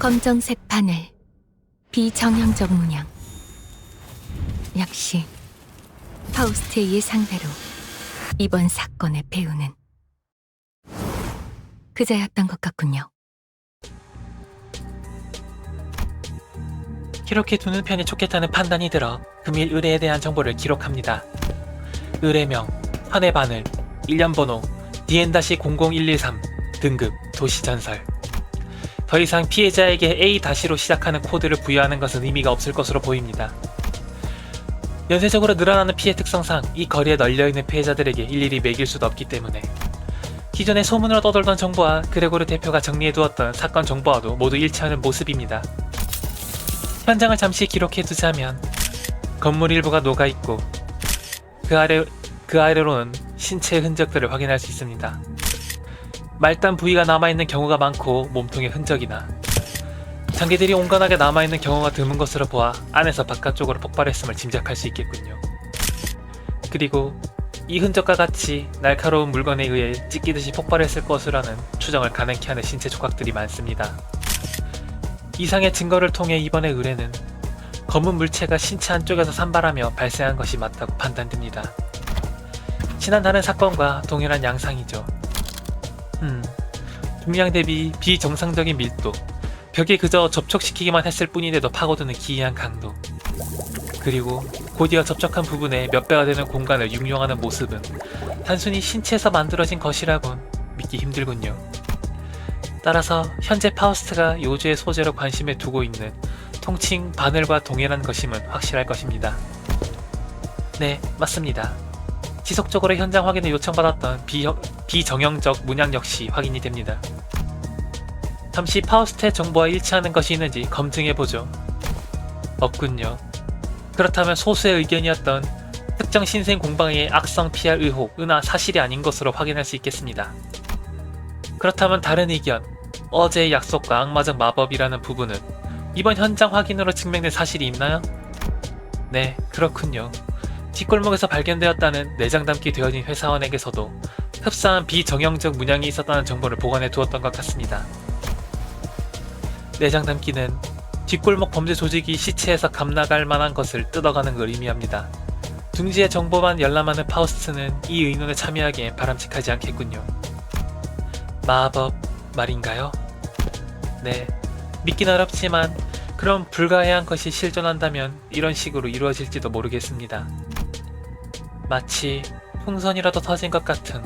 검정색 바늘, 비정형적 문양. 역시 파우스트의 예상대로 이번 사건의 배우는 그자였던 것 같군요. 이렇게 두는 편이 좋겠다는 판단이 들어 금일 의뢰에 대한 정보를 기록합니다. 의뢰명, 현의 바늘, 일련번호 DN-00113, 등급, 도시전설. 더 이상 피해자에게 A-로 시작하는 코드를 부여하는 것은 의미가 없을 것으로 보입니다. 연쇄적으로 늘어나는 피해 특성상 이 거리에 널려있는 피해자들에게 일일이 매길 수도 없기 때문에 기존에 소문으로 떠돌던 정보와 그레고르 대표가 정리해두었던 사건 정보와도 모두 일치하는 모습입니다. 현장을 잠시 기록해두자면 건물 일부가 녹아있고 그 아래로는 신체의 흔적들을 확인할 수 있습니다. 말단 부위가 남아있는 경우가 많고 몸통의 흔적이나 장기들이 온건하게 남아있는 경우가 드문 것으로 보아 안에서 바깥쪽으로 폭발했음을 짐작할 수 있겠군요. 그리고 이 흔적과 같이 날카로운 물건에 의해 찢기듯이 폭발했을 것이라는 추정을 가능케 하는 신체 조각들이 많습니다. 이상의 증거를 통해 이번의 의뢰는 검은 물체가 신체 안쪽에서 산발하며 발생한 것이 맞다고 판단됩니다. 지난 다른 사건과 동일한 양상이죠. 중량 대비 비정상적인 밀도, 벽에 그저 접촉시키기만 했을 뿐인데도 파고드는 기이한 강도, 그리고 곧이어 접촉한 부분에 몇 배가 되는 공간을 육용하는 모습은 단순히 신체에서 만들어진 것이라곤 믿기 힘들군요. 따라서 현재 파우스트가 요주의 소재로 관심에 두고 있는 통칭 바늘과 동일한 것임은 확실할 것입니다. 네, 맞습니다. 지속적으로 현장 확인을 요청받았던 비정형적 문양 역시 확인이 됩니다. 잠시 파우스트의 정보와 일치하는 것이 있는지 검증해보죠. 없군요. 그렇다면 소수의 의견이었던 특정 신생 공방의 악성 PR 의혹은 사실이 아닌 것으로 확인할 수 있겠습니다. 그렇다면 다른 의견, 어제의 약속과 악마적 마법이라는 부분은 이번 현장 확인으로 증명된 사실이 있나요? 네, 그렇군요. 뒷골목에서 발견되었다는 내장 담기 되어진 회사원에게서도 흡사한 비정형적 문양이 있었다는 정보를 보관해 두었던 것 같습니다. 내장 담기는 뒷골목 범죄 조직이 시체에서 감나갈 만한 것을 뜯어가는 걸 의미합니다. 둥지의 정보만 열람하는 파우스트는 이 의논에 참여하기엔 바람직하지 않겠군요. 마법 말인가요? 네, 믿긴 어렵지만 그럼 불가해한 것이 실존한다면 이런 식으로 이루어질지도 모르겠습니다. 마치 풍선이라도 터진 것 같은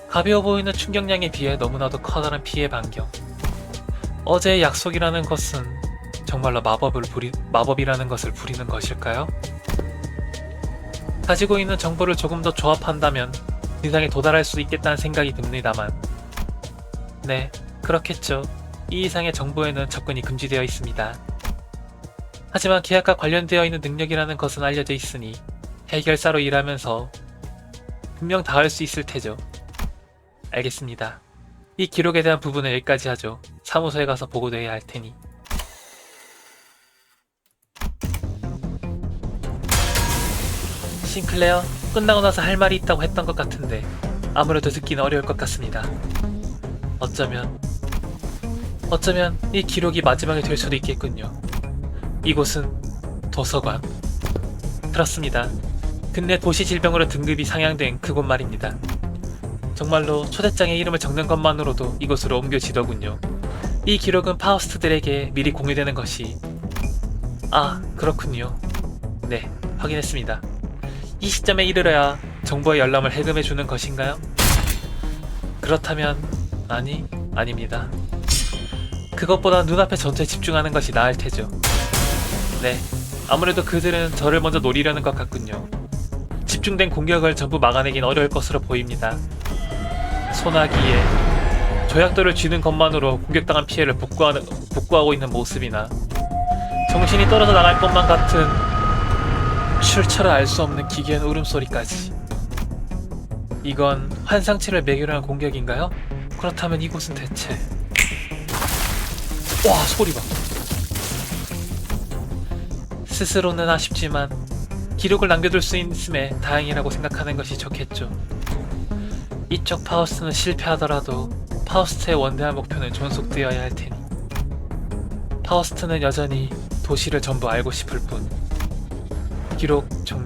가벼워 보이는 충격량에 비해 너무나도 커다란 피해 반경. 어제의 약속이라는 것은 정말로 마법이라는 것을 부리는 것일까요? 가지고 있는 정보를 조금 더 조합한다면 진상에 도달할 수 있겠다는 생각이 듭니다만, 네, 그렇겠죠. 이 이상의 정보에는 접근이 금지되어 있습니다. 하지만 계약과 관련되어 있는 능력이라는 것은 알려져 있으니 해결사로 일하면서 분명 닿을 수 있을 테죠. 알겠습니다. 이 기록에 대한 부분은 여기까지 하죠. 사무소에 가서 보고도 해야 할 테니. 싱클레어, 끝나고 나서 할 말이 있다고 했던 것 같은데 아무래도 듣기는 어려울 것 같습니다. 어쩌면 이 기록이 마지막이 될 수도 있겠군요. 이곳은 도서관. 그렇습니다. 근래 도시질병으로 등급이 상향된 그곳 말입니다. 정말로 초대장에 이름을 적는 것만으로도 이곳으로 옮겨지더군요. 이 기록은 파우스트들에게 미리 공유되는 것이... 그렇군요. 네, 확인했습니다. 이 시점에 이르러야 정보의 열람을 해금해주는 것인가요? 그렇다면... 아닙니다. 그것보다 눈앞에 전투에 집중하는 것이 나을 테죠. 네, 아무래도 그들은 저를 먼저 노리려는 것 같군요. 집중된 공격을 전부 막아내긴 어려울 것으로 보입니다. 소나기에 조약돌을 쥐는 것만으로 공격당한 피해를 복구하고 있는 모습이나 정신이 떨어져 나갈 것만 같은 출처를 알 수 없는 기괴한 울음소리까지. 이건 환상체를 매개로 한 공격인가요? 그렇다면 이곳은 대체... 와, 소리봐. 스스로는 아쉽지만 기록을 남겨둘 수 있음에 다행이라고 생각하는 것이 좋겠죠. 이쪽 파우스트는 실패하더라도 파우스트의 원대한 목표는 존속되어야 할 테니. 파우스트는 여전히 도시를 전부 알고 싶을 뿐. 기록 종료.